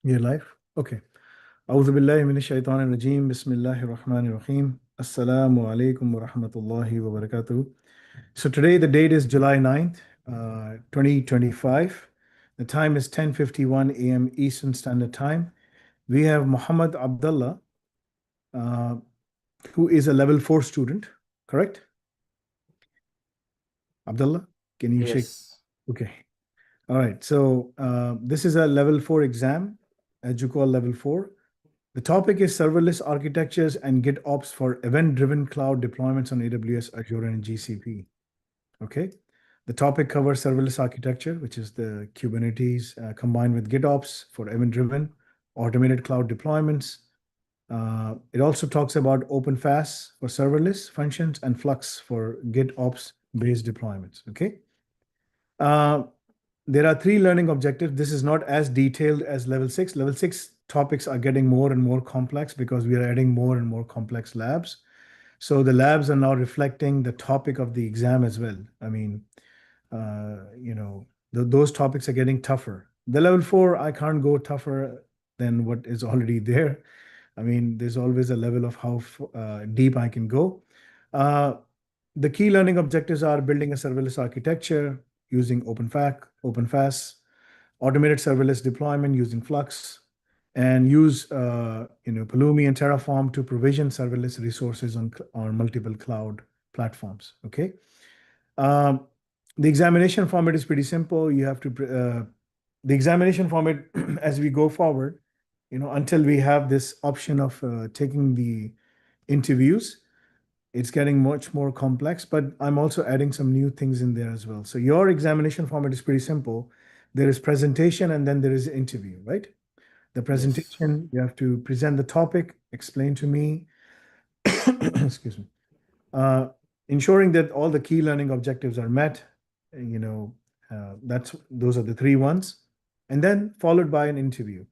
You're live? Okay. أعوذ بالله من الشيطان الرجيم بسم الله الرحمن الرحيم السلام عليكم ورحمة الله وبركاته. So today the date is July 9th, 2025. The time is 10:51 a.m. Eastern Standard Time. We have Muhammad Abdullah, uh, who is a level 4 student, correct? Abdullah, can you shake? Yes, Okay. All right. So this is a level 4 exam, EduQual level 4. The topic is serverless architectures and GitOps for event-driven cloud deployments on AWS, Azure, and GCP. Okay. The topic covers serverless architecture, which is the Kubernetes combined with GitOps for event-driven automated cloud deployments. It also talks about OpenFaaS for serverless functions and Flux for GitOps-based deployments. Okay. There are 3 learning objectives. This is not as detailed as level 6. Level 6 topics are getting more and more complex because we are adding more and more complex labs. So the labs are now reflecting the topic of the exam as well. I mean, those topics are getting tougher. The level 4, I can't go tougher than what is already there. I mean, there's always a level of how deep I can go. The key learning objectives are building a serverless architecture using OpenFaaS, automated serverless deployment using Flux, and use Pulumi and Terraform to provision serverless resources on multiple cloud platforms. Okay. The examination format is pretty simple. You have to the examination format as we go forward, until we have this option of taking the interviews, it's getting much more complex, but I'm also adding some new things in there as well. So your examination format is pretty simple. There is presentation and then there is interview, right? The yes, presentation, you have to present the topic, explain to me, excuse me, uh, ensuring that all the key learning objectives are met. Those are the 3 ones, and then followed by an interview.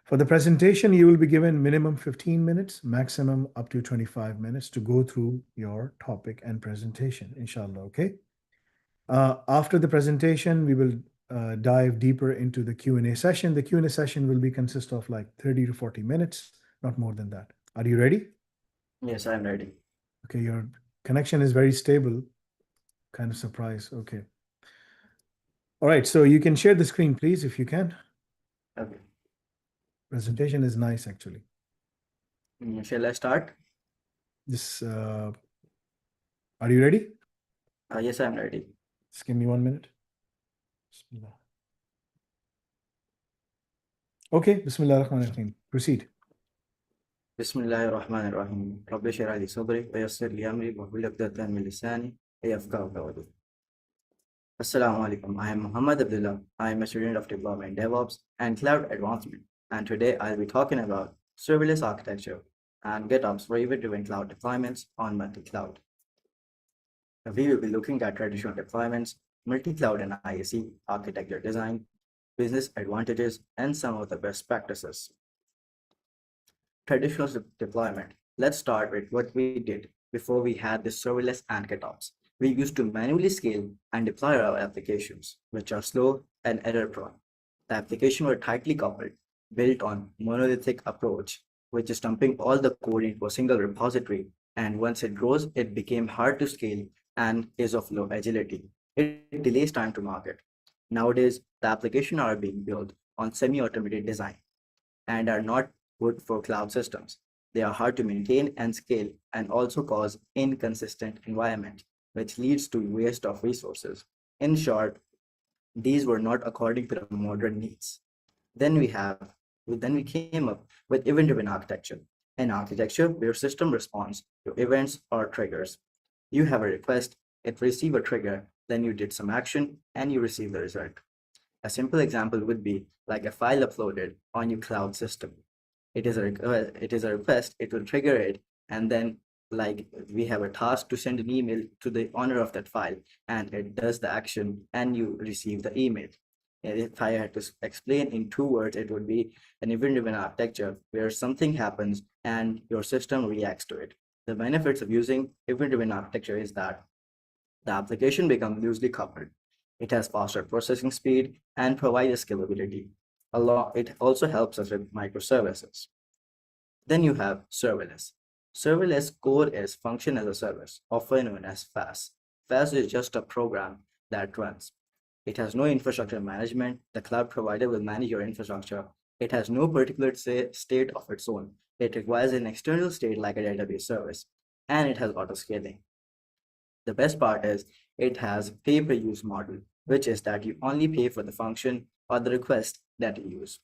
For the presentation, you will be given minimum 15 minutes, maximum up to 25 minutes to go through your topic and presentation, inshallah, okay? After the presentation, we will dive deeper into the Q&A session. The Q&A session will be consist of like 30 to 40 minutes, not more than that. Are you ready? yes, I'm ready. Okay, your connection is very stable. Kind of surprised. Okay. All right, so you can share the screen, please, if you can. Okay. Presentation is nice, actually. Shall I start? This, are you ready? Yes, I'm ready. Just give me 1 minute. Bismillah. Okay, Bismillah ar-Rahman ar-Rahim. Proceed. Bismillahir Rahmanir Rahim. Rabbi shrah li sadri wa yassir li amri wa hlul 'uqdatan min lisani yafqahu qawli. Assalamu alaikum. I am Muhammad Abdullah. I am a student of Diploma in DevOps and Cloud Advancement. And today I'll be talking about serverless architecture and GitOps for event-driven cloud deployments on multi-cloud. We will be looking at traditional deployments, multi-cloud and IAC, architecture design, business advantages, and some of the best practices. Traditional deployment. Let's start with what we did before we had the serverless and GitOps. We used to manually scale and deploy our applications, which are slow and error-prone. The applications were tightly coupled, built on monolithic approach, which is dumping all the code into a single repository. And once it grows, it became hard to scale and is of low agility. It delays time to market. Nowadays, the applications are being built on semi-automated design and are not good for cloud systems. They are hard to maintain and scale and also cause inconsistent environment, which leads to waste of resources. In short, these were not according to the modern needs. Then we came up with event-driven architecture, an architecture where system responds to events or triggers. You have a request, it receives a trigger, then you did some action and you receive the result. A simple example would be like a file uploaded on your cloud system. It is a request, it will trigger it, and then like we have a task to send an email to the owner of that file, and it does the action and you receive the email. And if I had to explain in 2 words, it would be an event-driven architecture where something happens and your system reacts to it. The benefits of using event-driven architecture is that the application becomes loosely coupled. It has faster processing speed and provides scalability. It also helps us with microservices. Then you have serverless. Serverless core is function as a service, often known as FaaS. FaaS is just a program that runs. It has no infrastructure management. The cloud provider will manage your infrastructure. It has no particular state of its own. It requires an external state like a database service, and it has auto scaling. The best part is it has pay-per-use model, which is that you only pay for the function or the request that you use.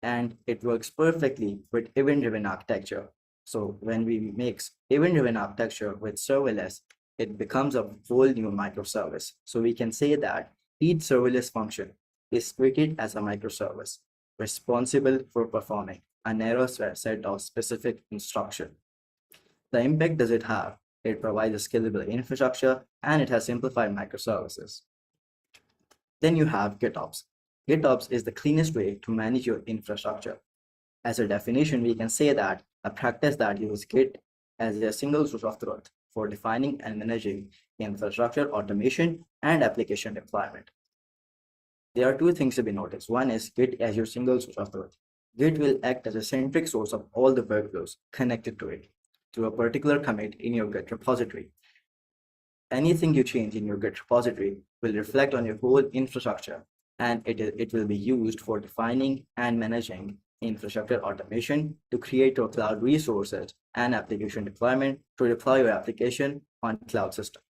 And it works perfectly with event-driven architecture. So when we mix event-driven architecture with serverless, it becomes a whole new microservice. So we can say that each serverless function is treated as a microservice, responsible for performing a narrow set of specific instructions. The impact does it have? It provides a scalable infrastructure and it has simplified microservices. Then you have GitOps. GitOps is the cleanest way to manage your infrastructure. As a definition, we can say that a practice that uses Git as a single source of truth for defining and managing infrastructure automation and application deployment. There are two things to be noticed. One is Git as your single source of truth. Git will act as a centric source of all the workflows connected to it, to a particular commit in your Git repository. Anything you change in your Git repository will reflect on your whole infrastructure, and it will be used for defining and managing infrastructure automation to create your cloud resources and application deployment to deploy your application on cloud system.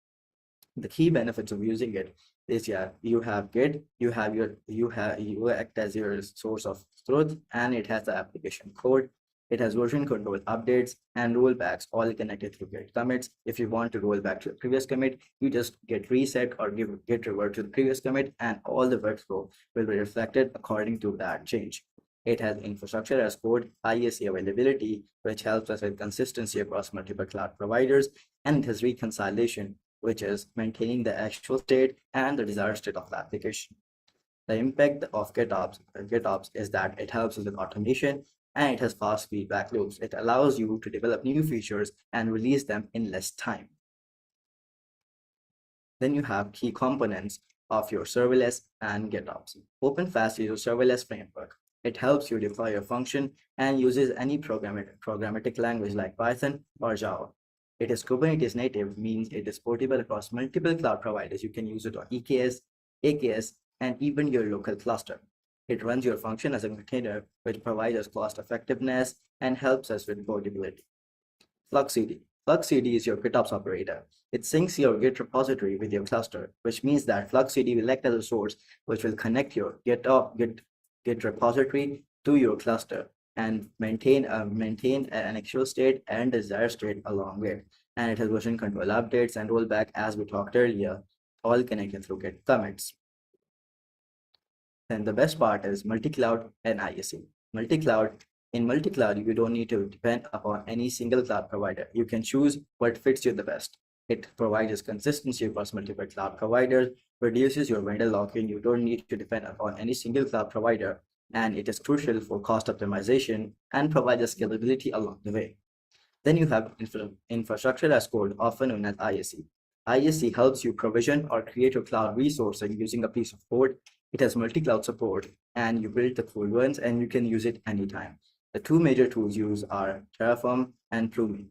The key benefits of using it is, yeah, you have Git, you act as your source of truth, and it has the application code. It has version control updates and rollbacks all connected through Git commits. If you want to roll back to the previous commit, you just Git reset or Git revert to the previous commit, and all the workflow will be reflected according to that change. It has infrastructure as code, IAC availability, which helps us with consistency across multiple cloud providers, and it has reconciliation, which is maintaining the actual state and the desired state of the application. The impact of GitOps is that it helps us with automation and it has fast feedback loops. It allows you to develop new features and release them in less time. Then you have key components of your serverless and GitOps. OpenFaaS is a serverless framework. It helps you deploy your function and uses any programmatic language like Python or Java. It is Kubernetes native, means it is portable across multiple cloud providers. You can use it on EKS, AKS, and even your local cluster. It runs your function as a container, which provides us cost effectiveness and helps us with portability. FluxCD. FluxCD is your GitOps operator. It syncs your Git repository with your cluster, which means that FluxCD will act as a source which will connect your Git repository to your cluster and maintain an actual state and desired state along with. And it has version control updates and rollback, as we talked earlier, all connected through Git commits. Then the best part is multi-cloud and IAC. In multi-cloud, you don't need to depend upon any single cloud provider. You can choose what fits you the best. It provides consistency across multiple cloud providers, reduces your vendor lock-in. You don't need to depend upon any single cloud provider, and it is crucial for cost optimization and provides scalability along the way. Then you have infrastructure as code, often known as IAC. IAC helps you provision or create your cloud resources using a piece of code. It has multi-cloud support, and you build the code once and you can use it anytime. The two major tools used are Terraform and Plumi.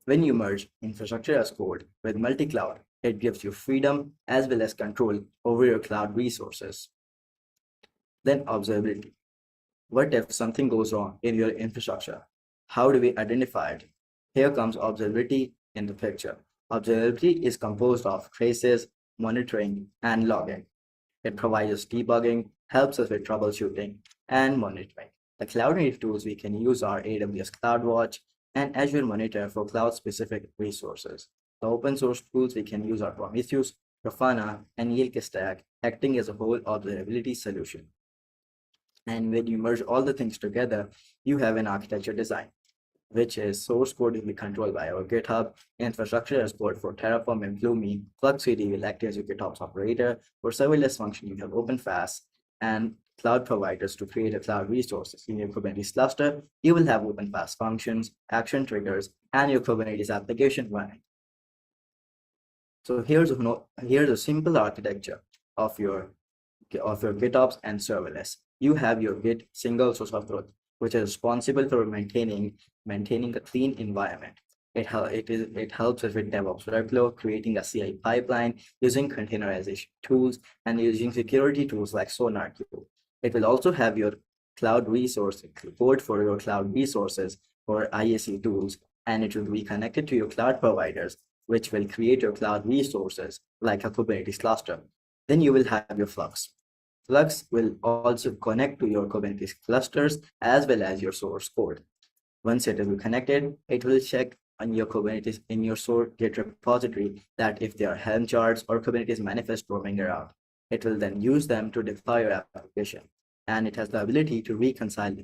When you merge infrastructure as code with multi-cloud, it gives you freedom as well as control over your cloud resources. Then observability. What if something goes wrong in your infrastructure? How do we identify it? Here comes observability in the picture. Observability is composed of traces, monitoring, and logging. It provides us debugging, helps us with troubleshooting, and monitoring. The cloud-native tools we can use are AWS CloudWatch and Azure Monitor for cloud-specific resources. The open-source tools we can use are Prometheus, Grafana, and Yelk Stack, acting as a whole observability solution. And when you merge all the things together, you have an architecture design, which is source code will be controlled by our GitHub, infrastructure as code for Terraform and Plumi, FluxCD will act as your GitOps operator. For serverless function, you have OpenFaaS and cloud providers to create a cloud resources. In your Kubernetes cluster, you will have OpenFaaS functions, action triggers, and your Kubernetes application running. So here's a simple architecture of your of your GitOps and serverless. You have your Git single source of truth, which is responsible for maintaining a clean environment. It helps us with DevOps workflow, creating a CI pipeline, using containerization tools, and using security tools like SonarQube. It will also have your cloud resource code for your cloud resources for ISE tools, and it will be connected to your cloud providers, which will create your cloud resources like a Kubernetes cluster. Then you will have your Flux. Flux will also connect to your Kubernetes clusters as well as your source code. Once it is connected, it will check on your Kubernetes in your source Git repository that if there are Helm charts or Kubernetes manifest roaming around, it will then use them to deploy your application. And it has the ability to reconcile,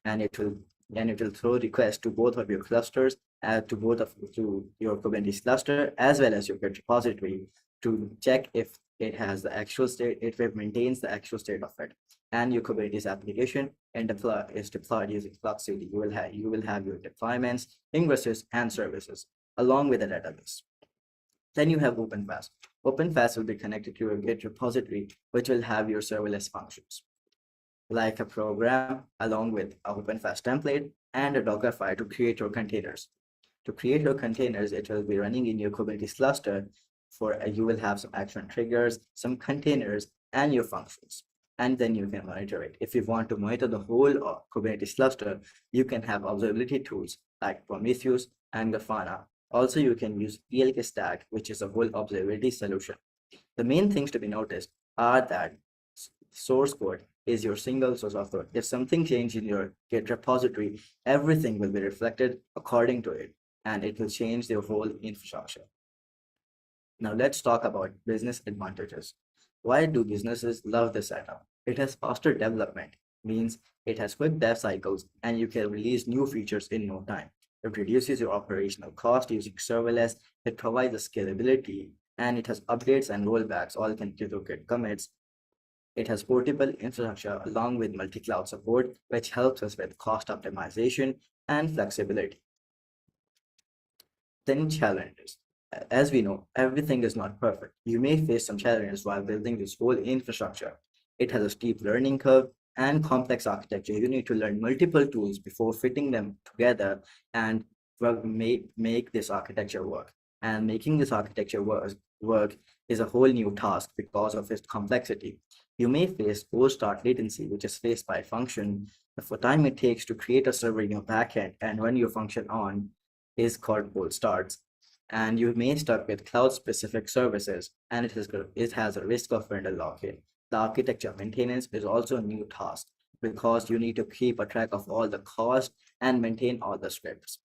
and it will throw requests to both of your clusters, to your Kubernetes cluster as well as your Git repository to check if it has the actual state, if it maintains the actual state of it, and your Kubernetes application is deployed using Flux CD. You will have your deployments, ingresses, and services along with a database. Then you have OpenFast. OpenFast will be connected to your Git repository, which will have your serverless functions, like a program along with a OpenFast template and a Docker file to create your containers. To create your containers, it will be running in your Kubernetes cluster. You will have some action triggers, some containers, and your functions. And then you can monitor it. If you want to monitor the whole Kubernetes cluster, you can have observability tools like Prometheus and Grafana. Also, you can use ELK Stack, which is a whole observability solution. The main things to be noticed are that source code is your single source of truth. If something changed in your Git repository, everything will be reflected according to it, and it will change the whole infrastructure. Now let's talk about business advantages. Why do businesses love this setup? It has faster development, means it has quick dev cycles, and you can release new features in no time. It reduces your operational cost using serverless. It provides a scalability, and it has updates and rollbacks, all can through Git commits. It has portable infrastructure along with multi-cloud support, which helps us with cost optimization and flexibility. Then challenges. As we know, everything is not perfect. You may face some challenges while building this whole infrastructure. It has a steep learning curve and complex architecture. You need to learn multiple tools before fitting them together and make this architecture work. And making this architecture work is a whole new task because of its complexity. You may face cold start latency, which is faced by a function. The time it takes to create a server in your backend and run your function on is called cold starts. And you may stuck with cloud-specific services, and it has a risk of vendor lock-in. The architecture maintenance is also a new task because you need to keep a track of all the cost and maintain all the scripts.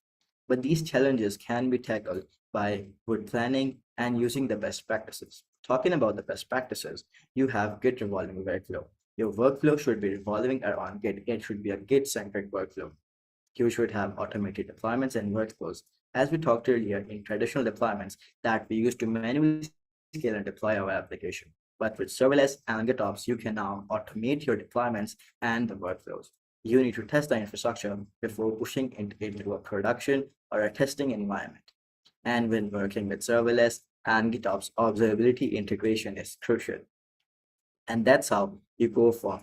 But these challenges can be tackled by good planning and using the best practices. Talking about the best practices, you have Git revolving workflow. Your workflow should be revolving around Git. It should be a Git-centric workflow. You should have automated deployments and workflows. As we talked earlier, in traditional deployments that we used to manually scale and deploy our application. But with serverless and GitOps, you can now automate your deployments and the workflows. You need to test the infrastructure before pushing it into a production or a testing environment. And when working with serverless and GitOps, observability integration is crucial. And that's how you go from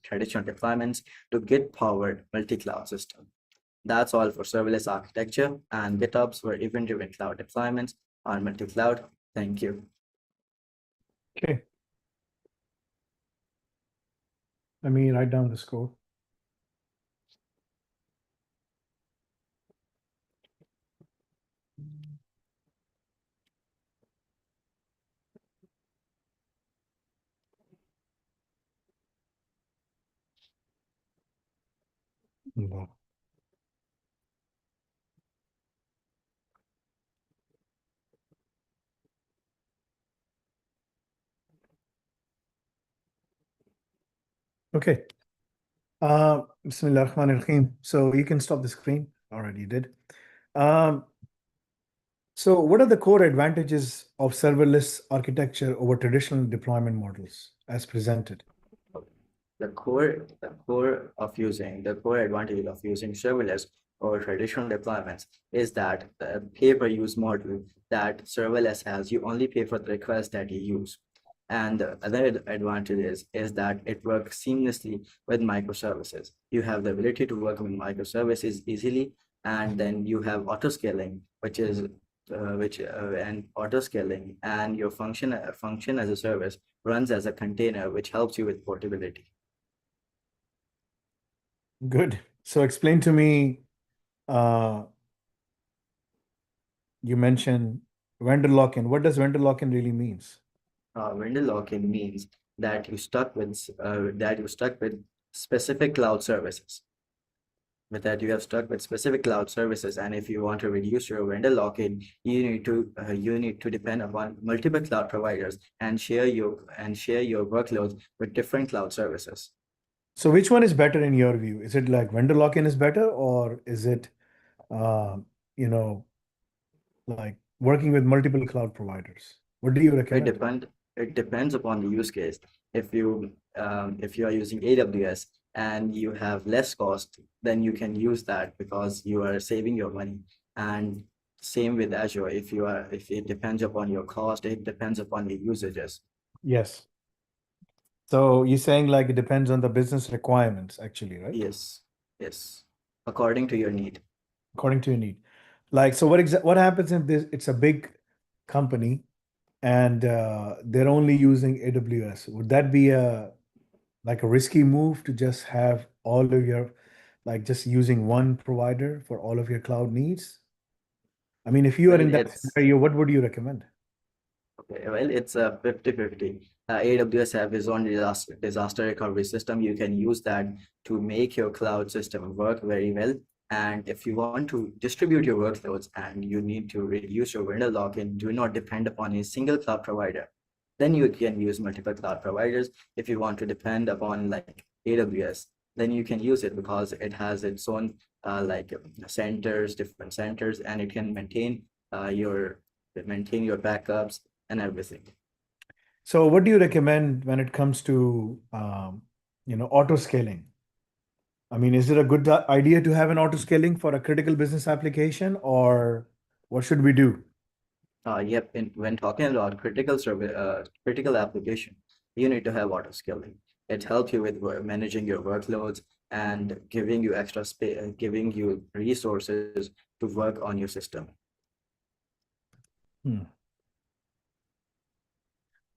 traditional deployments to Git-powered multi-cloud system. That's all for serverless architecture and GitOps for event-driven cloud deployments on multi-cloud. Thank you. Okay. Let me write down the score. Wow. Okay. Bismillah ar-Rahman ar-Rahim. So you can stop the screen. Already did. So what are the core advantages of serverless architecture over traditional deployment models as presented? The core advantage of using serverless or traditional deployments is that the pay-per-use model that serverless has, you only pay for the requests that you use. And the other advantage is that it works seamlessly with microservices. You have the ability to work with microservices easily, and then you have auto scaling, which is which and auto scaling, and your function as a service runs as a container, which helps you with portability. Good. So explain to me, uh, you mentioned vendor lock-in. What does vendor lock-in really means? Vendor lock-in means that you stuck with specific cloud services. With that, you have stuck with specific cloud services, and if you want to reduce your vendor lock-in, you need to depend upon multiple cloud providers and share your workloads with different cloud services. So which one is better in your view? Is it like vendor lock-in is better, or is it, uh, you know, like working with multiple cloud providers? What do you It recommend? depend it depends upon the use case. If you are using AWS and you have less cost, then you can use that because you are saving your money. And same with Azure. If it depends upon your cost, it depends upon the usages. Yes. So you're saying like it depends on the business requirements, actually, right? Yes, yes, according to your need. According to your need. Like, so what happens if it's a big company and they're only using AWS? Would that be like a risky move to just have all of your, like just using one provider for all of your cloud needs? I mean, if you are Well, in that it's scenario, what would you recommend? Okay, well, it's a 50-50. AWS have its own disaster recovery system. You can use that to make your cloud system work very well. And if you want to distribute your workloads and you need to reduce your vendor lock-in, do not depend upon a single cloud provider, then you can use multiple cloud providers. If you want to depend upon like AWS, then you can use it because it has its own different centers, and it can maintain your backups and everything. So what do you recommend when it comes to, auto scaling? I mean, is it a good idea to have an auto scaling for a critical business application, or what should we do? Yep, when talking about critical application, you need to have auto scaling. It helps you with managing your workloads and giving you extra space, giving you resources to work on your system. Hmm.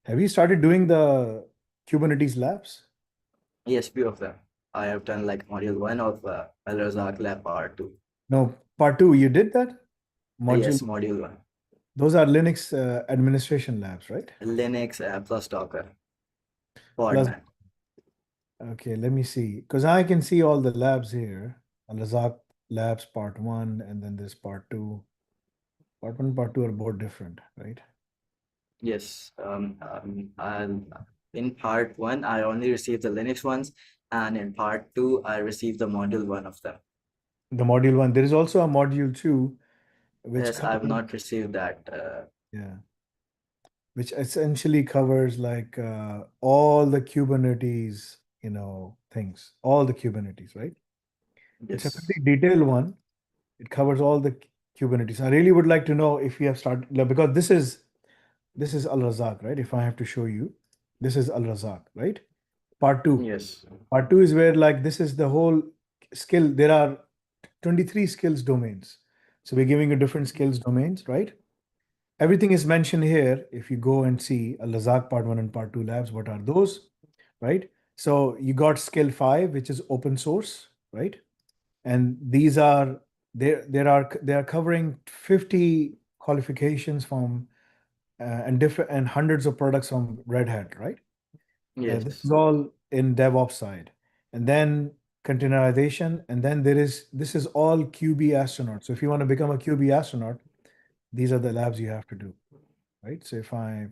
Have you started doing the Kubernetes labs? Yes, few of them. I have done like module one of Al Lab Part 2. No, part two, you did that? Module, Yes, module one. those are Linux administration labs, right? Linux plus Docker, Plus, Podman. okay, let me see. Because I can see all the labs here. Al labs part one, and then this part two. Part one, part two are both different, right? Yes, in part one, I only received the Linux ones, and in part two, I received the module one of them. The module one. There is also a module two, which Yes, I've covers, not received that. yeah, which essentially covers like all the Kubernetes, things, all the Kubernetes, right? It's a Yes, pretty detailed one. It covers all the Kubernetes. I really would like to know if you have started, like, because this is Al Razak, right? If I have to show you, this is Al Razak, right? Part two. yes, Part two is where like this is the whole skill. There are 23 skills domains. So we're giving you different skills domains, right? Everything is mentioned here. If you go and see Al Razak part one and part two labs, what are those, right? So you got skill five, which is open source, right? And these are they are covering 50 qualifications from and different and hundreds of products from Red Hat, right? This is yes, all in DevOps side, and then containerization, and then this is all QB astronaut. So if you want to become a QB astronaut, these are the labs you have to do, right? So if I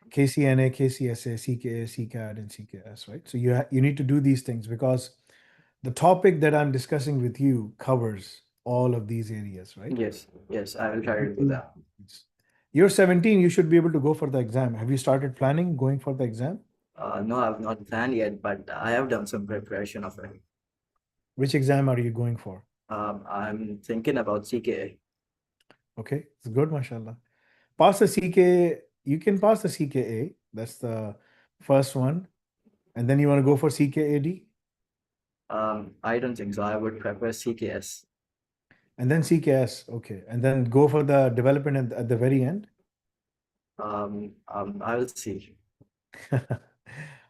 KCNA, KCSA, CKA, CCAD, and CKS, right? So you need to do these things because the topic that I'm discussing with you covers all of these areas, right? yes. I will try to do that. You're 17, you should be able to go for the exam. Have you started planning going for the exam? No, I've not planned yet, but I have done some preparation of it. Which exam are you going for? I'm thinking about CKA. Okay, it's good, mashallah. Pass the CK, you can pass the CKA. That's the first one. And then you want to go for CKAD I don't think so. I would prefer CKS. and then CKS. Okay. And then go for the development at the very end. I will see.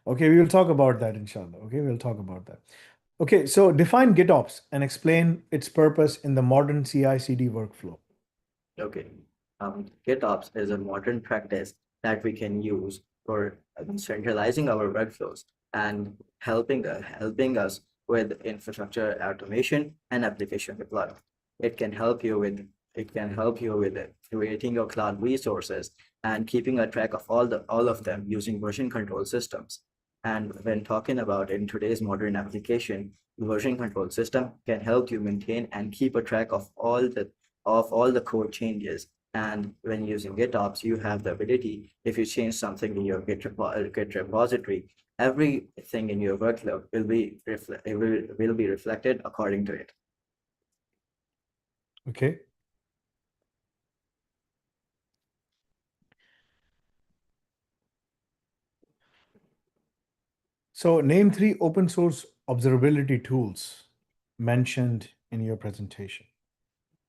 Okay, we will talk about that, inshallah. Okay, we'll talk about that. Okay, so define GitOps and explain its purpose in the modern CI/CD workflow. Okay. GitOps is a modern practice that we can use for centralizing our workflows and helping us with infrastructure automation and application deployment. It can help you with creating your cloud resources and keeping a track of all of them using version control systems. And when talking about in today's modern application, version control system can help you maintain and keep a track of all the code changes. And when using GitOps, you have the ability, if you change something in your Git repository, everything in your workload will be reflected according to it. Okay. So name 3 open source observability tools mentioned in your presentation.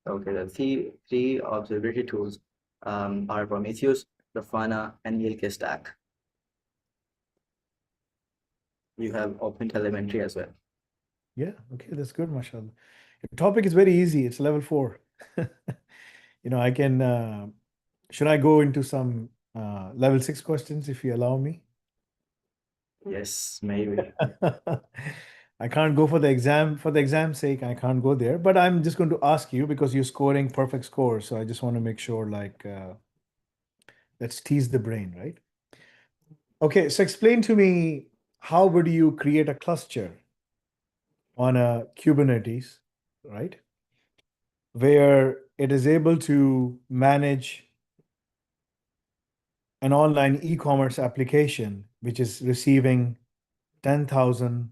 Okay, the three observability tools are Prometheus, Grafana, and Yelke Stack. You have OpenTelemetry as well. Yeah, okay, that's good, mashallah. Your topic is very easy. It's level 4. I can, should I go into some level 6 questions if you allow me? Yes, maybe. I can't go for the exam. For the exam's sake, I can't go there. But I'm just going to ask you because you're scoring perfect scores. So I just want to make sure, let's tease the brain, right? Okay, so explain to me, how would you create a cluster on a Kubernetes, right? Where it is able to manage an online e-commerce application, which is receiving 10,000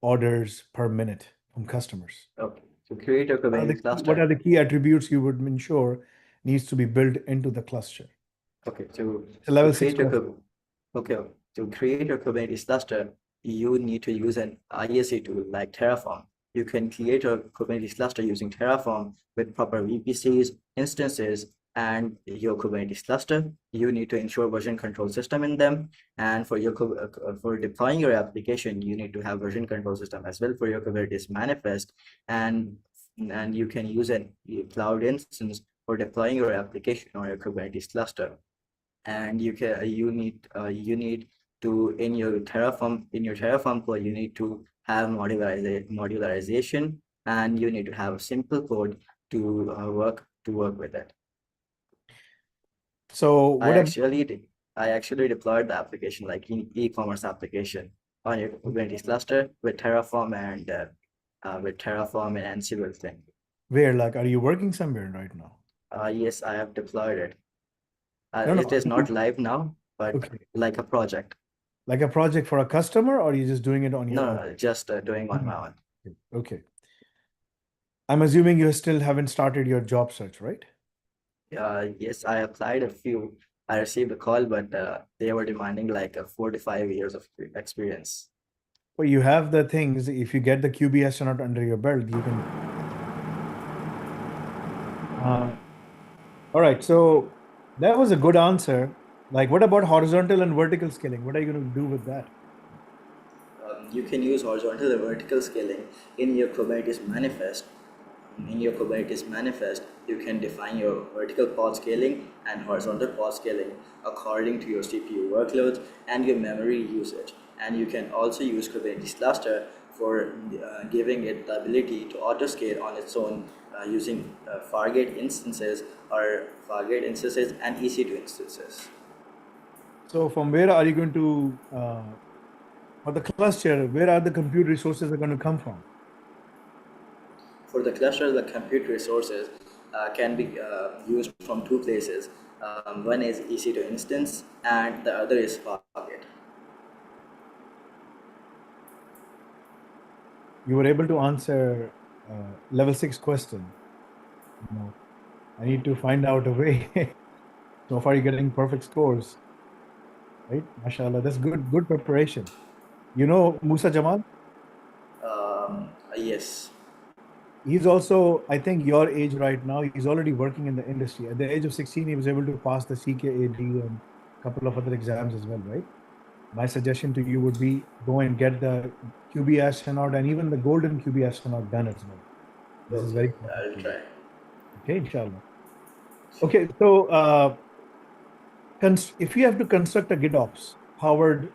orders per minute from customers. Okay, to create a Kubernetes What are cluster. the key attributes you would ensure needs to be built into the cluster? Okay, It's a to level 6 create a question. okay, to create a Kubernetes cluster, you need to use an ISA tool like Terraform. You can create a Kubernetes cluster using Terraform with proper VPCs, instances, and your Kubernetes cluster. You need to ensure version control system in them. And for for deploying your application, you need to have version control system as well for your Kubernetes manifest. And you can use a cloud instance for deploying your application or your Kubernetes cluster. And you need to in your Terraform code, you need to have modularization, and you need to have a simple code to work with it. So I what actually did I actually deployed the application like e-commerce application on your Kubernetes cluster with Terraform and Ansible thing. where, are you working somewhere right now? Yes, I have deployed it. No, It no. is not live now, but Okay. like a project. Like a project for a customer, or you're just doing it on your No, own? no, no, just doing on my own. Okay. I'm assuming you still haven't started your job search, right? Yes, I applied a few. I received a call, but they were demanding like 4 to 5 years of experience. Well, you have the things. If you get the QBS or not under your belt, you can. All right. So that was a good answer. What about horizontal and vertical scaling? What are you going to do with that? You can use horizontal and vertical scaling in your Kubernetes manifest. In your Kubernetes manifest, you can define your vertical pod scaling and horizontal pod scaling according to your CPU workloads and your memory usage. And you can also use Kubernetes cluster for giving it the ability to auto scale on its own using Fargate instances and EC2 instances. So from where are you going to, for the cluster, where are the compute resources are going to come from? For the cluster, the compute resources can be used from two places. One is EC2 instance, and the other is Fargate. You were able to answer level 6 question. I need to find out a way. So far, you're getting perfect scores, right? MashaAllah, that's good preparation. You know Musa Jamal? Yes. He's also, I think, your age right now. He's already working in the industry. At the age of 16, he was able to pass the CKAD and a couple of other exams as well, right? My suggestion to you would be go and get the QB astronaut and even the golden QB astronaut done as well. This is Okay, very important I'll for you. try. Okay, inshallah. Sure. Okay, so if you have to construct a GitOps powered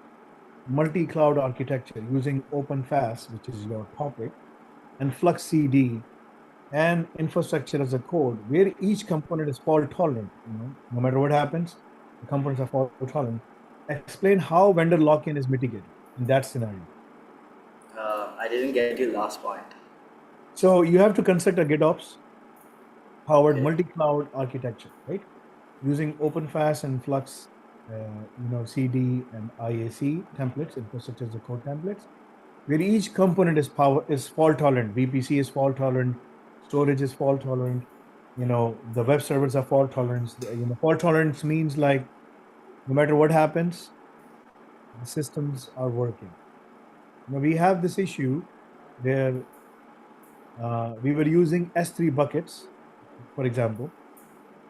multi-cloud architecture using OpenFaaS, which is your topic, and Flux CD and infrastructure as a code, where each component is fault tolerant, no matter what happens, the components are fault tolerant. Explain how vendor lock-in is mitigated in that scenario. I didn't get your last point. So you have to construct a GitOps powered Okay. multi-cloud architecture, right? Using OpenFaaS and Flux, CD and IAC templates, infrastructure as a code templates, where each component is fault tolerant. VPC is fault tolerant, storage is fault tolerant. The web servers are fault tolerance. Fault tolerance means like no matter what happens, the systems are working. We have this issue where we were using S3 buckets, for example.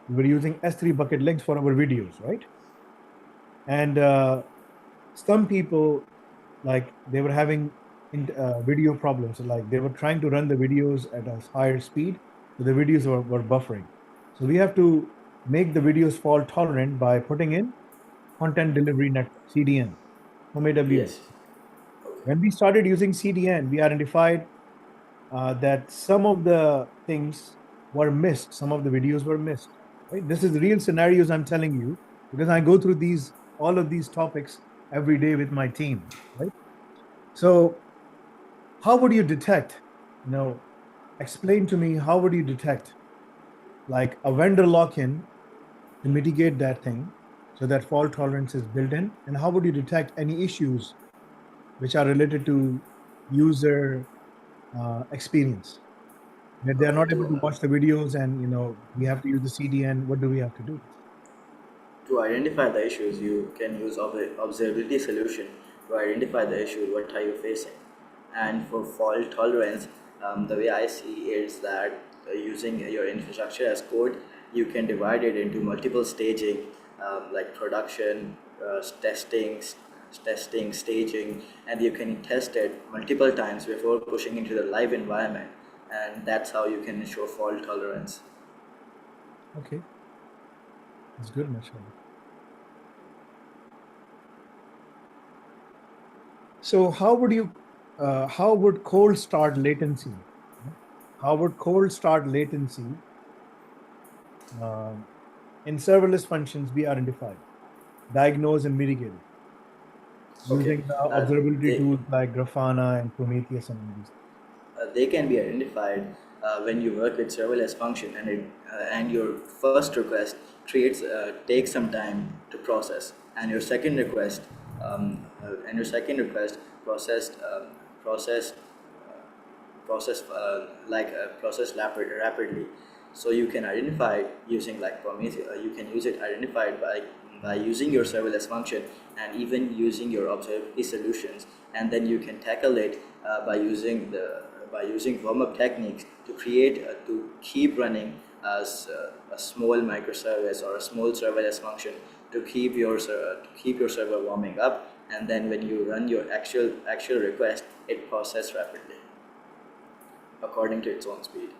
We were using S3 bucket links for our videos, right? And some people, like, they were having video problems. So, like, they were trying to run the videos at a higher speed, so the videos were buffering. So we have to make the videos fault tolerant by putting in content delivery network, CDN, from AWS. Yes. Okay. When we started using CDN, we identified that some of the things were missed, some of the videos were missed. Right? This is real scenarios I'm telling you because I go through all of these topics every day with my team. Right? So how would you detect? You know, explain to me how would you detect like a vendor lock-in to mitigate that thing so that fault tolerance is built in, and how would you detect any issues which are related to user experience? That they are Okay. not able to watch the videos and we have to use the CDN. What do we have to do? To identify the issues, you can use observability solution to identify the issue. What are you facing? And for fault tolerance, the way I see is that using your infrastructure as code, you can divide it into multiple staging, like production, testing, staging, and you can test it multiple times before pushing into the live environment. And that's how you can ensure fault tolerance. Okay, that's good, mashallah. So how would cold start latency? How would cold start latency um, in serverless functions be identified, diagnosed, and mitigated Okay. using the Uh, observability they, tools like Grafana and Prometheus and all these? they can be identified when you work with serverless function, and your first request takes some time to process, and your second request processed processed process rapidly. So you can identify using like Prometheus. You can use it identified by using your serverless function and even using your observability solutions, and then you can tackle it by using warm-up techniques to keep running as a small microservice or a small serverless function to keep your server warming up, and then when you run your actual request, it processes rapidly according to its own speed.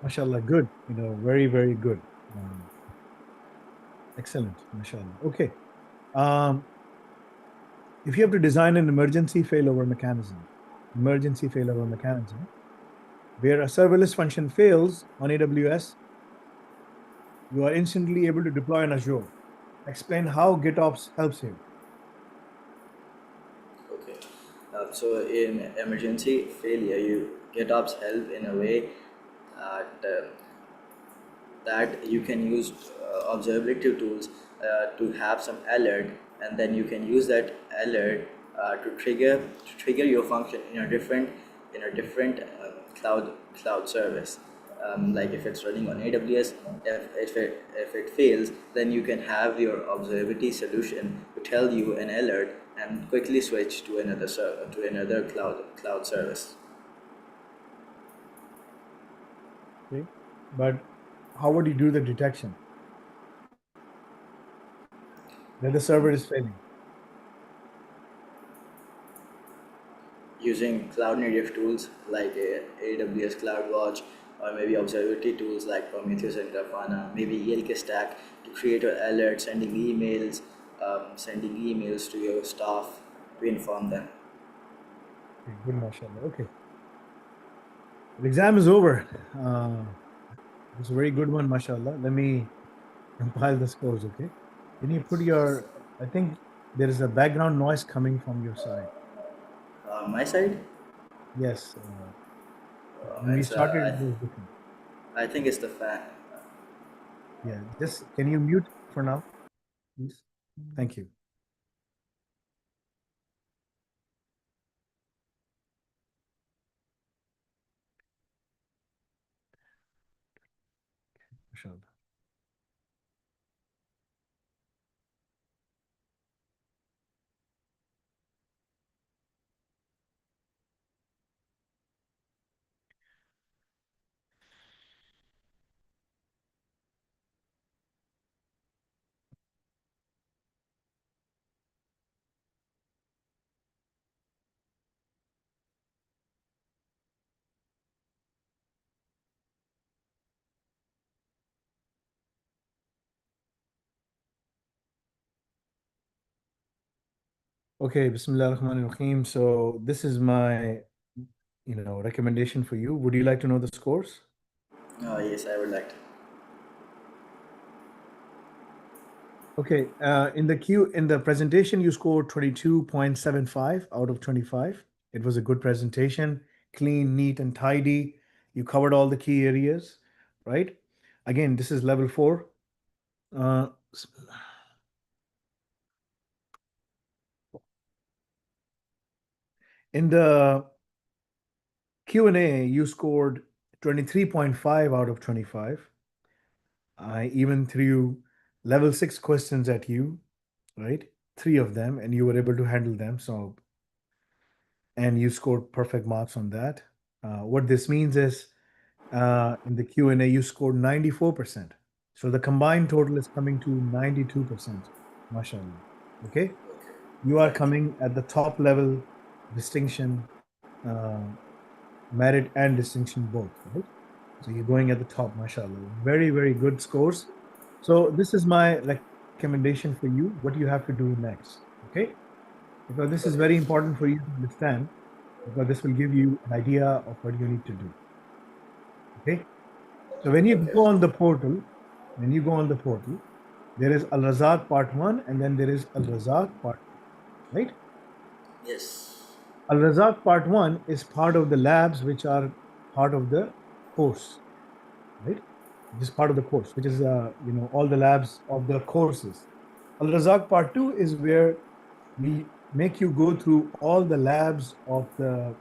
Mashallah, good. Very, very good. Um, Excellent, mashallah. Okay. Um, if you have to design an emergency failover mechanism, where a serverless function fails on AWS, you are instantly able to deploy on Azure. Explain how GitOps helps here. Okay. So in emergency failure, you GitOps help in a way that you can use observability tools to have some alert, and then you can use that alert to trigger your function in a different cloud service. Like if it's running on AWS, if it fails, then you can have your observability solution to tell you an alert and quickly switch to another server, to another cloud service. Okay. But how would you do the detection that the server is failing? Using cloud native tools like AWS CloudWatch, or maybe observability tools like Prometheus and Grafana, maybe ELK stack to create an alert, sending emails to your staff to inform them. Okay, good, mashallah. Okay. The exam is over. It's a very good one, mashallah. Let me compile the scores, okay? Can you put your, I think there is a background noise coming from your side. My side, Yes. When we it's started, it was different. I think it's the fan. Yeah. Just can you mute for now, please? Thank you. Mashallah. Okay, Bismillah ar-Rahman ar-Rahim. So this is my, recommendation for you. Would you like to know the scores? Yes, I would like to. Okay, in the presentation, you scored 22.75 out of 25. It was a good presentation, clean, neat, and tidy. You covered all the key areas, right? Again, this is level 4. Uh, in the Q&A, you scored 23.5 out of 25. I even threw level 6 questions at you, right? 3 of them, and you were able to handle them. So, and you scored perfect marks on that. What this means is in the Q&A, you scored 94%. So the combined total is coming to 92%. MashaAllah. Okay. You are Right. coming at the top level distinction, uh, merit and distinction both, right? So you're going at the top, mashallah. Very, very good scores. So this is my recommendation for you, what you have to do next, okay? Because this is Okay. very important for you to understand, because this will give you an idea of what you need to do, okay? So when you Okay. go on the portal, there is Al-Razak part 1 and then there is Al-Razak part 2, right? Yes. Al-Razak part 1 is part of the labs which are part of the course, right? Which is part of the course, which is all the labs of the courses. Al-Razak part 2 is where we make you go through all the labs of the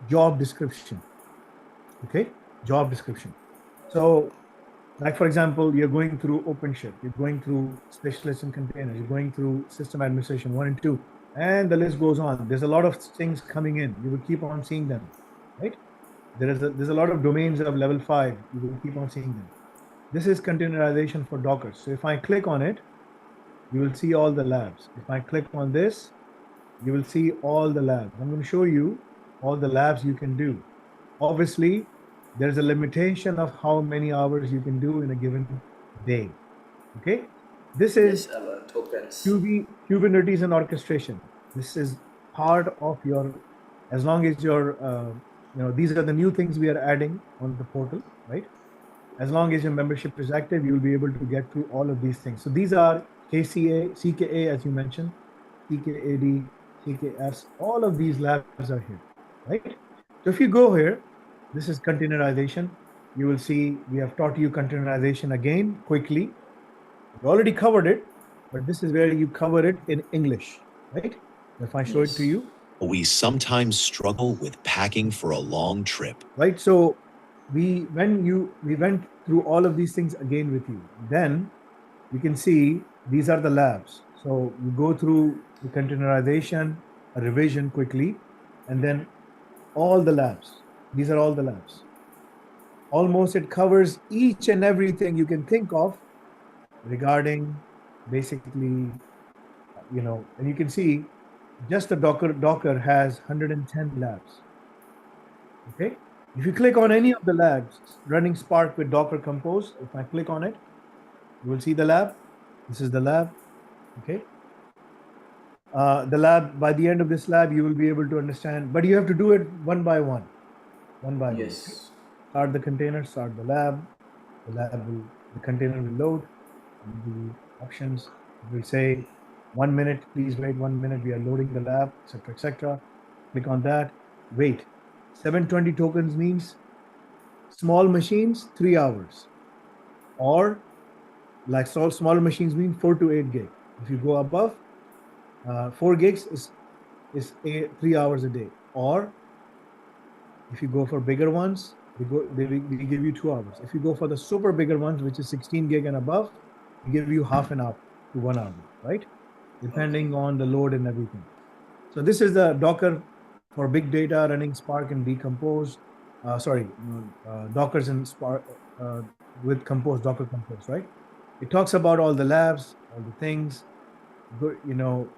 job description. Okay, job description. So, like for example, you're going through OpenShift, you're going through specialists and containers, you're going through system administration 1 and 2, and the list goes on. There's a lot of things coming in. You will keep on seeing them, right? There's a lot of domains of level 5. You will keep on seeing them. This is containerization for Docker. So if I click on it, you will see all the labs. If I click on this, you will see all the labs. I'm going to show you all the labs you can do. Obviously, there's a limitation of how many hours you can do in a given day. Okay. This Yes, is about tokens. Kubernetes and orchestration. This is part of your, as long as your, these are the new things we are adding on the portal, right? As long as your membership is active, you'll be able to get through all of these things. So these are KCA, CKA, as you mentioned, CKAD, CKS, all of these labs are here, right? So if you go here, this is containerization. You will see we have taught you containerization again quickly. We already covered it, but this is where you cover it in English, right? If I show it to Yes. you, We sometimes struggle with packing for a long trip. right? So we went through all of these things again with you. Then you can see these are the labs. So you go through the containerization, a revision quickly, and then all the labs. These are all the labs. Almost it covers each and everything you can think of regarding basically, and you can see just the Docker has 110 labs. Okay. If you click on any of the labs running Spark with Docker Compose, if I click on it, you will see the lab. This is the lab. Okay. The lab, by the end of this lab, you will be able to understand, but you have to do it one by one. One by one. Okay? Yes. Start the container, start the lab. The container will load. The options will say 1 minute, please wait 1 minute, we are loading the lab, etc., etc. Click on that, wait. 720 tokens means small machines, 3 hours. Or like smaller machines mean 4 to 8 gig. If you go above, 4 gigs is 3 hours a day. Or if you go for bigger ones, they give you 2 hours. If you go for the super bigger ones, which is 16 gig and above, we give you half an hour to 1 hour, right? Depending on the load and everything. So this is the Docker for big data running Spark and Decompose. Dockers and Spark with Compose, Docker Compose, right? It talks about all the labs, all the things.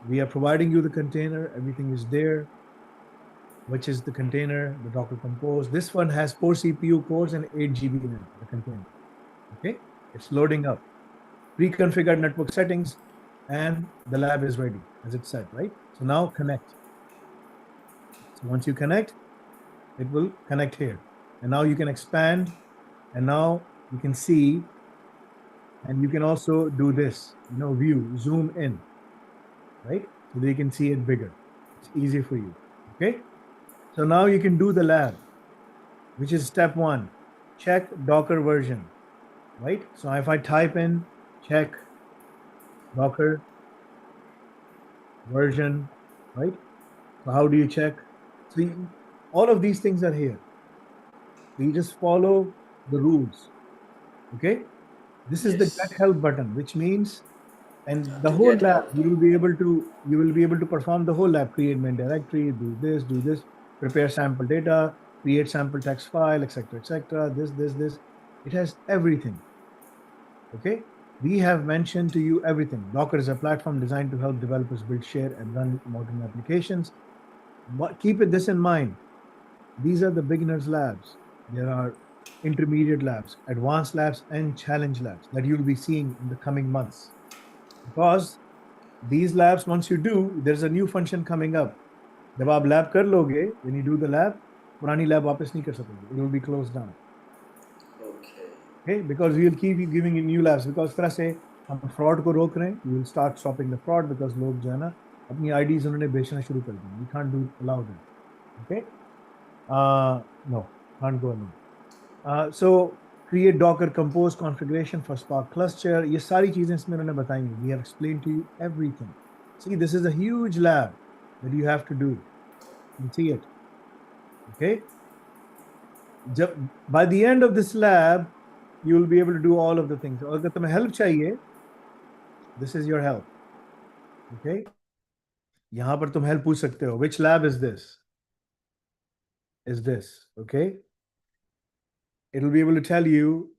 We are providing you the container. Everything is there, which is the container, the Docker Compose. This one has 4 CPU cores and 8 GB RAM, the container. Okay, it's loading up. Pre-configured network settings, and the lab is ready, as it said, right? So now connect. So once you connect, it will connect here. And now you can expand, and now you can see, and you can also do this, view, zoom in, right? So they can see it bigger. It's easy for you, okay? So now you can do the lab, which is step 1, check Docker version, right? So if I type in check Docker version, right? So how do you check? So all of these things are here. So you just follow the rules, okay? This is the Yes. get help button, which means, and the To whole get lab, help. you will be able to perform the whole lab, create main directory, do this, prepare sample data, create sample text file, etc., etc. This. It has everything. Okay. We have mentioned to you everything. Docker is a platform designed to help developers build, share, and run modern applications. But keep this in mind. These are the beginners labs. There are intermediate labs, advanced labs, and challenge labs that you'll be seeing in the coming months. Because these labs, once you do, there's a new function coming up. जब आप lab कर लोगे, when you do the lab, पुरानी lab वापस नहीं कर सकोगे. It will be closed down. Okay. Okay, because we will keep giving you new labs. Because तरह से हम fraud को रोक रहे हैं. We will start stopping the fraud because लोग जो है ना अपनी IDs उन्होंने बेचना शुरू कर दी. We can't allow that. Okay. No, can't go alone. So create Docker Compose configuration for Spark cluster. ये सारी चीजें इसमें उन्होंने बताई. We have explained to you everything. See, this is a huge lab that you have to do. You see it. Okay. By the end of this lab, you will be able to do all of the things. और अगर तुम्हें help चाहिए, this is your help. Okay. यहाँ पर तुम help पूछ सकते हो. Which lab is this? Is this okay? It will be able to tell you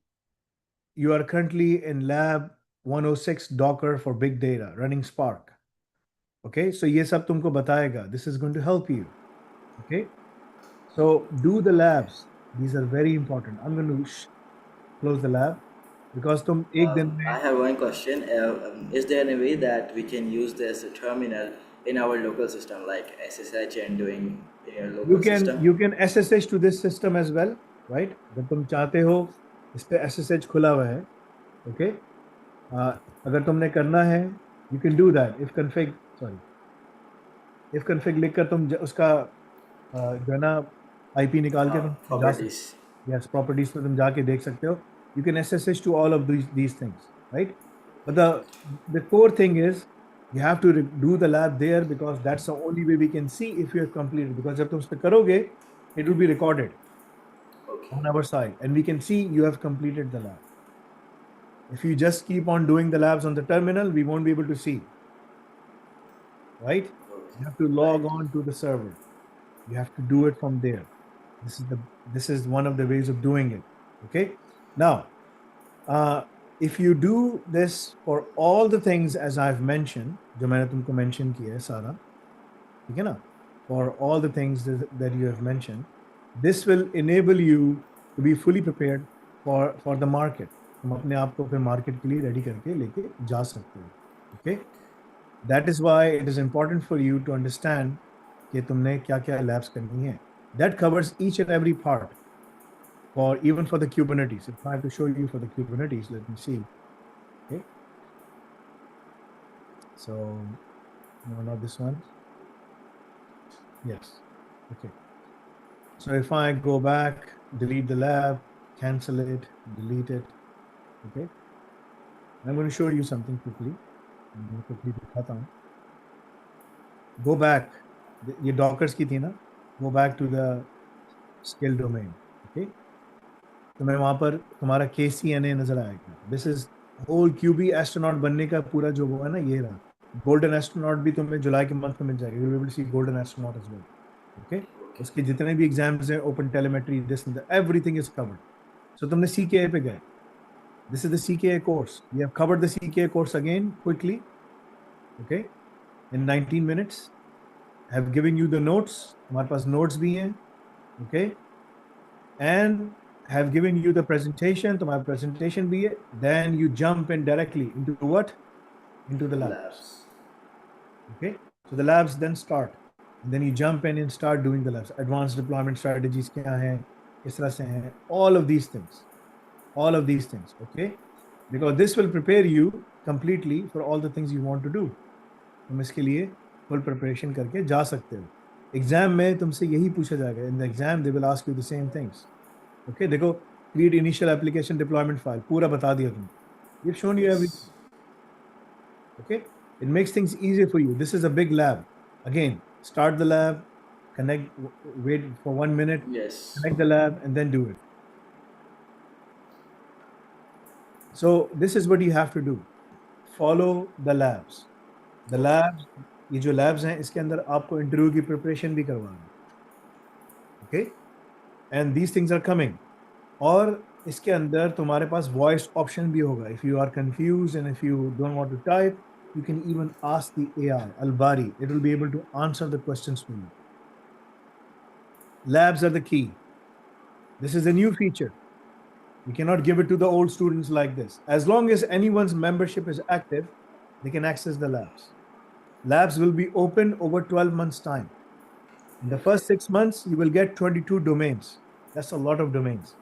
are currently in lab 106 Docker for big data running Spark. Okay, so ये सब तुमको बताएगा. This is going to help you. Okay, so do the labs. These are very important. I'm going to close the lab because तुम एक दिन में I have one question. Is there any way that we can use this terminal in our local system, like SSH and doing in your local system? you can SSH to this system as well, right? जब तुम चाहते हो इस पे SSH खुला हुआ है. Okay, अगर तुमने करना है, you can do that. If config लिखकर तुम उसका जो है ना IP निकाल के तुम जा सकते. Properties. Yes, properties में तुम जाके देख सकते हो. You can SSH to all of these things, right? But the core thing is you have to do the lab there because that's the only way we can see if you have completed. Because जब तुम उस पे करोगे, it will be recorded. Okay. on our side, and we can see you have completed the lab. If you just keep on doing the labs on the terminal, we won't be able to see, right? You have to Right. log on to the server. You have to do it from there. This is one of the ways of doing it. Okay. Now, if you do this for all the things as I've mentioned, जो मैंने तुमको mention किया है सारा, ठीक है ना? For all the things that you have mentioned, this will enable you to be fully prepared for the market. तुम अपने आप को फिर market के लिए ready करके लेके जा सकते हो. Okay. That is why it is important for you to understand कि तुमने क्या क्या labs करनी है. That covers each and every part. Or even for the Kubernetes. If I have to show you for the Kubernetes, let me see. Okay. So, no, not this one. Yes. Okay. So if I go back, delete the lab, cancel it, delete it. Okay. I'm going to show you something quickly. I'm going to quickly दिखाता हूँ. Go back. ये Dockers की थी ना? Go back to the skill domain. Okay. तुम्हें वहां पर तुम्हारा KCNA नजर आएगा. This is whole QB astronaut बनने का पूरा जो वो है ना, ये रहा. Golden astronaut भी तुम्हें जुलाई के मंथ में मिल जाएगा. You'll be able to see golden astronaut as well. Okay. उसके जितने भी एग्जाम्स हैं, open telemetry, this and that, everything is covered. So तुमने CKA पे गए. This is the CKA course. We have covered the CKA course again quickly. Okay. In 19 minutes. I have given you the notes. हमारे पास notes भी हैं. Okay. And have given you the presentation, to my presentation be it, then you jump in directly into what? Into the labs. Okay, so the labs then start. And then you jump in and start doing the labs. Advanced deployment strategies kya hai, kis tarah se hai, all of these things. All of these things, okay? Because this will prepare you completely for all the things you want to do. तुम इसके लिए full preparation करके जा सकते हो. Exam में तुमसे यही पूछा जाएगा. In the exam, they will ask you the same things. Okay, देखो, create initial application deployment file, पूरा बता दिया तुमको. We've shown you everything. Okay, it makes things easier for you. This is a big lab. Again, start the lab, connect, wait for 1 minute, Yes. connect the lab, and then do it. So this is what you have to do. Follow the labs. The labs, ये जो labs हैं, इसके अंदर आपको interview की preparation भी करवाना. Okay, and these things are coming. और इसके अंदर तुम्हारे पास voice option भी होगा. If you are confused and if you don't want to type, you can even ask the AI, Al-Bari. It will be able to answer the questions for you. Labs are the key. This is a new feature. We cannot give it to the old students like this. As long as anyone's membership is active, they can access the labs. Labs will be open over 12 months' time. In the first 6 months, you will get 22 domains. That's a lot of domains.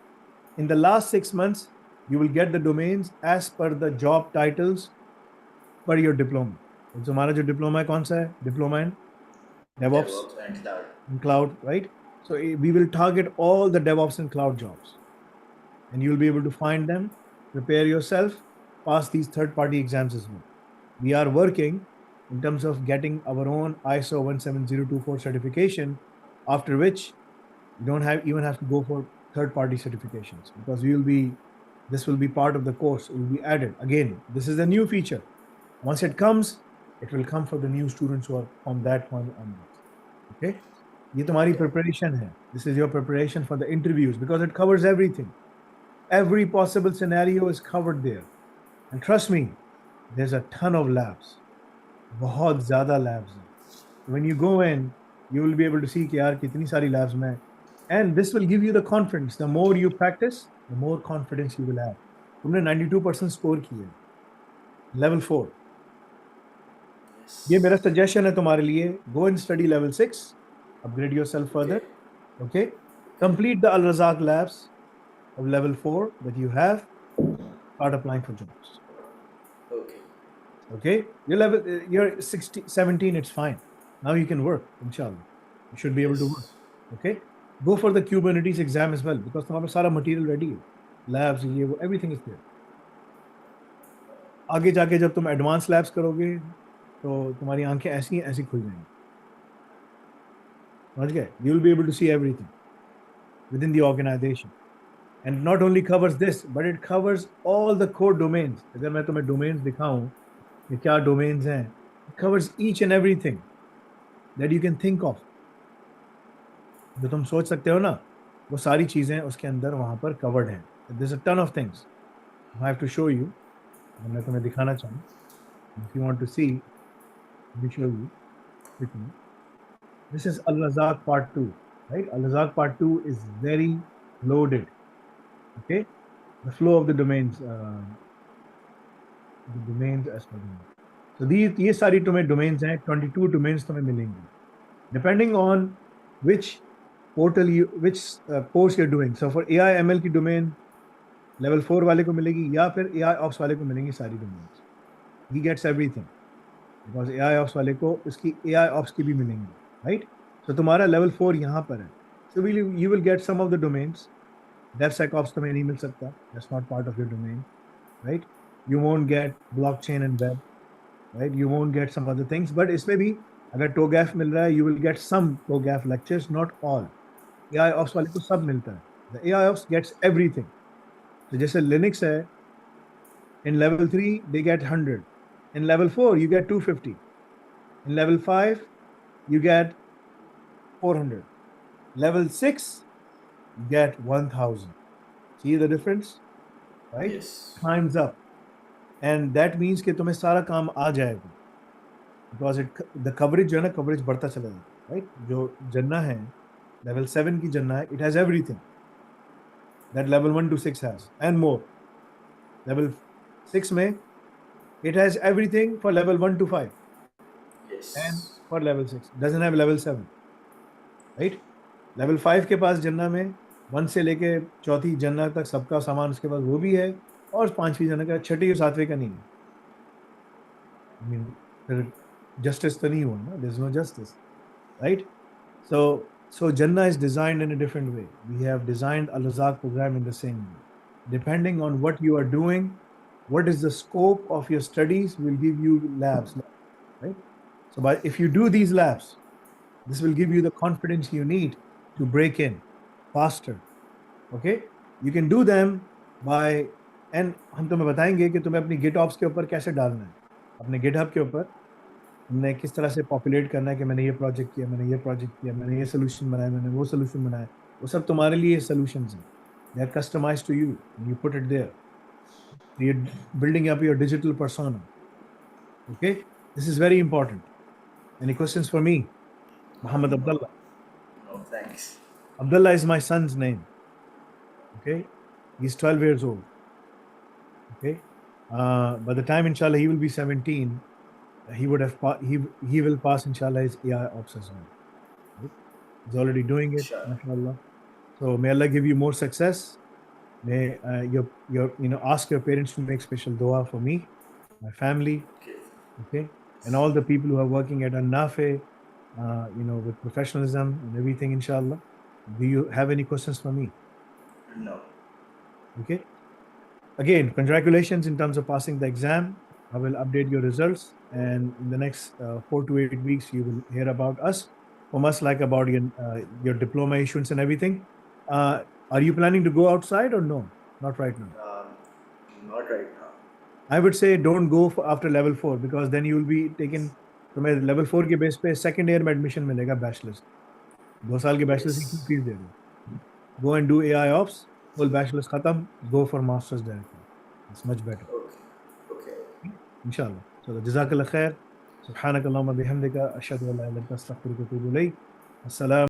In the last 6 months, you will get the domains as per the job titles per your diploma. So हमारा जो diploma है कौन सा है? Diploma in DevOps and cloud. and cloud, right? So we will target all the DevOps and cloud jobs. And you'll be able to find them, prepare yourself, pass these third-party exams as well. We are working in terms of getting our own ISO 17024 certification, after which you don't even have to go for third-party certifications, because this will be part of the course. It will be added. Again, this is a new feature. Once it comes, it will come for the new students who are from that point onwards. Okay? ये तुम्हारी preparation है. This is your preparation for the interviews, because it covers everything. Every possible scenario is covered there. And trust me, there's a ton of labs. बहुत ज़्यादा labs हैं. When you go in, you will be able to see कि यार कितनी सारी labs में. And this will give you the confidence. The more you practice, the more confidence you will have. तुमने 92% score किया. Level 4. ये मेरा suggestion है तुम्हारे लिए. Go and study level 6. Upgrade yourself further. Okay. Complete the Al Razak labs of level 4 that you have. Start applying for jobs. Okay. You're 17, it's fine. Now you can work, inshallah. You should be able to work. Okay. Go for the Kubernetes exam as well, because तुम्हारा सारा material ready है. Labs, ये वो, everything is there. आगे जाके जब तुम advanced labs करोगे, तो तुम्हारी आंखें ऐसी खुल जाएंगी. समझ गए? You will be able to see everything within the organization. And not only covers this, but it covers all the core domains. अगर मैं तुम्हें domains दिखाऊं कि क्या domains हैं, it covers each and everything that you can think of. जो तुम सोच सकते हो ना, वो सारी चीजें उसके अंदर वहां पर covered हैं. There's a ton of things. I have to show you. मैं तुम्हें दिखाना चाहूँ. If you want to see, let me show you quickly. This is Al-Razak Part 2, right? Al-Razak Part 2 is very loaded. Okay, the flow of the domains as follows. So these ये सारी तुम्हें domains हैं, 22 domains तुम्हें मिलेंगी, depending on which portal which course you're doing. So for AI ML की domain level 4 वाले को मिलेगी या फिर AI Ops वाले को मिलेंगी सारी domains. He gets everything because AI Ops वाले को इसकी AI Ops की भी मिलेंगी, right? So तुम्हारा level 4 यहाँ पर है. So you will get some of the domains. DevSecOps तुम्हें नहीं मिल सकता. That's not part of your domain, right? You won't get blockchain and web, right? You won't get some other things. But इसमें भी अगर TOGAF मिल रहा है, you will get some TOGAF lectures, not all. AI Ops वाले को सब मिलता है. The AI Ops gets everything. तो जैसे Linux है, in level 3 they get 100. In level 4 you get 250. In level 5 you get 400. Level 6 you get 1000. See the difference, right? Yes. Times up. And that means कि तुम्हें सारा काम आ जाएगा because the coverage जो है ना, coverage बढ़ता चला जाएगा, right? जो जन्ना है, level 7 की जन्ना है, it has everything that level 1 to 6 has and more. Level 6 में it has everything for level 1 to 5 Yes. and for level 6 doesn't have level 7, right? Level 5 के पास जन्ना में 1 से लेके चौथी जन्ना तक सबका सामान उसके पास वो भी है और 5वीं जन्ना का, छठी और 7वीं का नहीं है. I mean, फिर justice तो नहीं हुआ ना, there's no justice, right? So Jannah is designed in a different way. We have designed Al-Razak program in the same way. Depending on what you are doing, what is the scope of your studies, will give you labs, right? So if you do these labs, this will give you the confidence you need to break in faster. Okay? You can do them by, and हम तुम्हें बताएंगे कि तुम्हें अपनी GitOps के ऊपर कैसे डालना है. अपने GitHub के ऊपर हमने किस तरह से पॉपुलेट करना है कि मैंने ये प्रोजेक्ट किया, मैंने ये प्रोजेक्ट किया, मैंने ये सोल्यूशन बनाया, मैंने वो सोल्यूशन बनाया. वो सब तुम्हारे लिए सोल्यूशंस हैं. They are customized to you and you put it there. You're building up your digital persona. Okay? This is very important. Any questions for me? Muhammad Abdullah. No, thanks. Abdullah is my son's name. Okay? He's 12 years old. Okay? By the time, inshallah, he will be 17, he would have he will pass, inshallah, his AI Ops as well. Right? He's already doing it, Sure. mashallah. So may Allah give you more success. May ask your parents to make special dua for me, my family, okay, and all the people who are working at Nafi, with professionalism and everything, inshallah. Do you have any questions for me? No. Okay. Again, congratulations in terms of passing the exam. I will update your results, and in the next 4 to 8 weeks, you will hear about us, from us, like about your diploma issuance and everything. Are you planning to go outside or no? Not right now. Not right now. I would say don't go after level 4 because then you will be taken. तुम्हें level 4 के base पे second year में admission मिलेगा bachelor's. 2 साल के bachelor's की fees दे दो. Go and do AI Ops. Full bachelor's खत्म. Go for master's directly. It's much better. Okay. Inshallah. So جزاك الله خير. سبحانك اللهم بحمدك أشهد أن لا إله إلا أنت أستغفرك وأتوب إليك. السلام